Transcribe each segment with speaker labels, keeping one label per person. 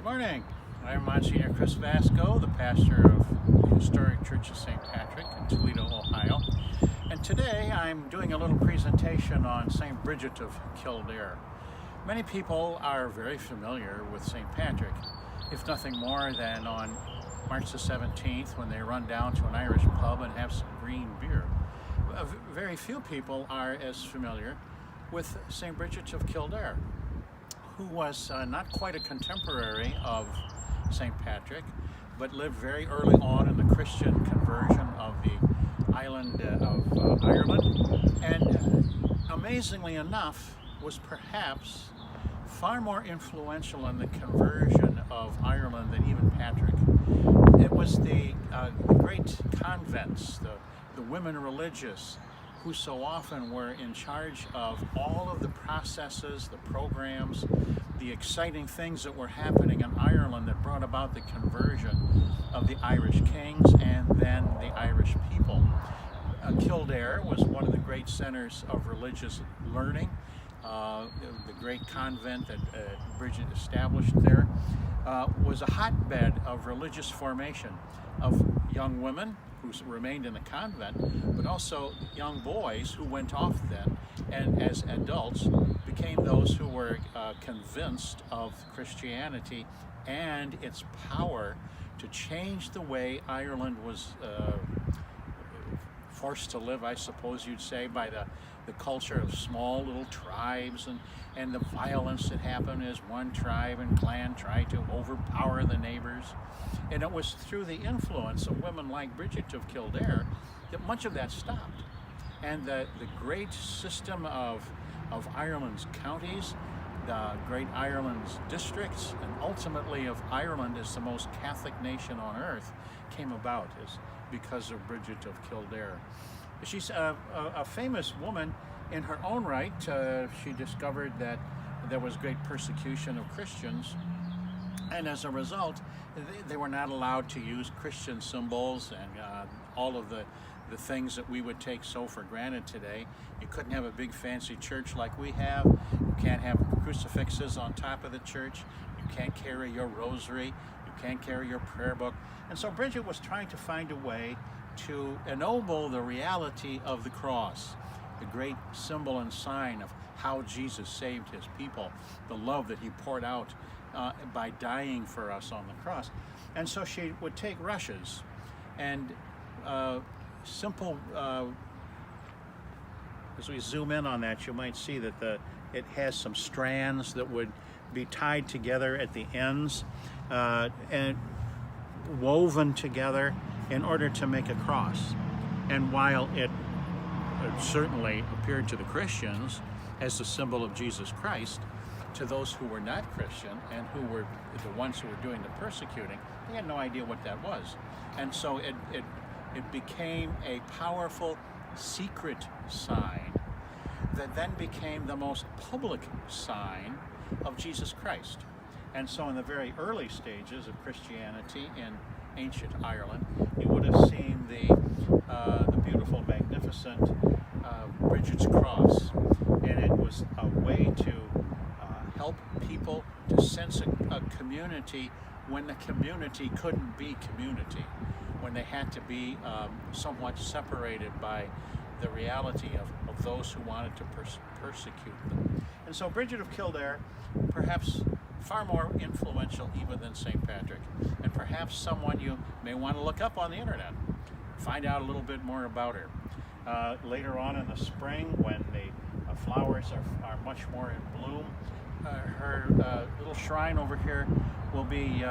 Speaker 1: Good morning. I'm Monsignor Chris Vasco, the pastor of the Historic Church of St. Patrick in Toledo, Ohio. And today I'm doing a little presentation on St. Brigid of Kildare. Many people are very familiar with St. Patrick, if nothing more than on March the 17th when they run down to an Irish pub and have some green beer. Very few people are as familiar with St. Brigid of Kildare, who was not quite a contemporary of St. Patrick, but lived very early on in the Christian conversion of the island of Ireland, and amazingly enough was perhaps far more influential in the conversion of Ireland than even Patrick. It was the great convents, the women religious, who so often were in charge of all of the processes, the programs, the exciting things that were happening in Ireland that brought about the conversion of the Irish kings and then the Irish people. Kildare was one of the great centers of religious learning. The great convent that Brigid established there was a hotbed of religious formation of young women who remained in the convent, but also young boys who went off then and as adults became those who were convinced of Christianity and its power to change the way Ireland was forced to live, I suppose you'd say, by the culture of small little tribes and the violence that happened as one tribe and clan tried to overpower the neighbors. And it was through the influence of women like Brigid of Kildare that much of that stopped. And the great system of Ireland's counties, the great Ireland's districts, and ultimately of Ireland as the most Catholic nation on earth came about because of Brigid of Kildare. She's a famous woman in her own right. She discovered that there was great persecution of Christians, and as a result, they were not allowed to use Christian symbols and all of the things that we would take so for granted today. You couldn't have a big fancy church like we have. You can't have crucifixes on top of the church. You can't carry your rosary. You can't carry your prayer book. And so Brigid was trying to find a way to ennoble the reality of the cross, the great symbol and sign of how Jesus saved his people, the love that he poured out by dying for us on the cross. And so she would take rushes and simple, as we zoom in on that, you might see that it has some strands that would be tied together at the ends and woven together in order to make a cross. And while it certainly appeared to the Christians as the symbol of Jesus Christ, to those who were not Christian and who were the ones who were doing the persecuting, they had no idea what that was. And so it became a powerful secret sign that then became the most public sign of Jesus Christ. And so in the very early stages of Christianity in ancient Ireland, you would have seen the beautiful, magnificent Brigid's cross. And it was a way to help people to sense a community when the community couldn't be community, when they had to be somewhat separated by the reality of those who wanted to persecute them. And so Brigid of Kildare, perhaps far more influential even than St. Patrick, and perhaps someone you may want to look up on the internet, find out a little bit more about her. Later on in the spring, when the flowers are much more in bloom, her little shrine over here will be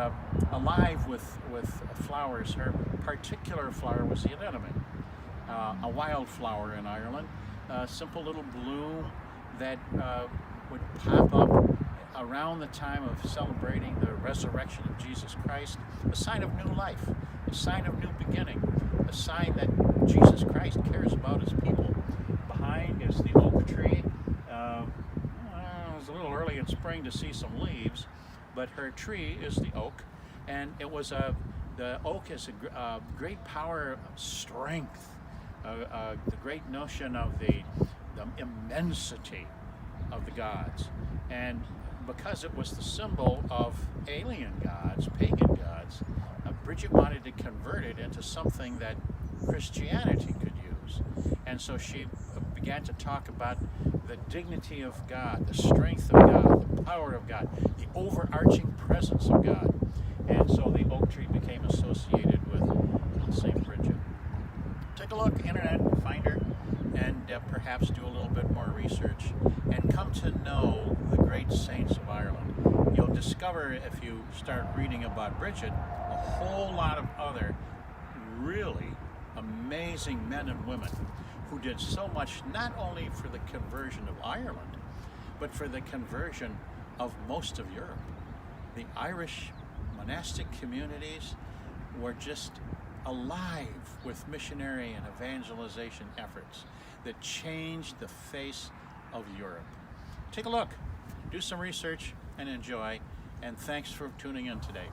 Speaker 1: alive with flowers. Her particular flower was the anemone, a wildflower in Ireland, a simple little bloom that would pop up around the time of celebrating the resurrection of Jesus Christ, a sign of new life, a sign of new beginning, a sign that Jesus Christ cares about his people. Behind is the oak tree. It was a little early in spring to see some leaves, but her tree is the oak, and it was the oak is a great power of strength, the great notion of the immensity of the gods. And because it was the symbol of alien gods, pagan gods, Brigid wanted to convert it into something that Christianity could use. And so she began to talk about the dignity of God, the strength of God, the power of God, the overarching presence of God. And so the oak tree became associated with St. Brigid. Take a look, internet, find her, and perhaps do a little bit more research and come to know the great saints of Ireland. You'll discover, if you start reading about Brigid, a whole lot of other really amazing men and women who did so much, not only for the conversion of Ireland, but for the conversion of most of Europe. The Irish monastic communities were just alive with missionary and evangelization efforts that changed the face of Europe. Take a look, do some research, and enjoy, and thanks for tuning in today.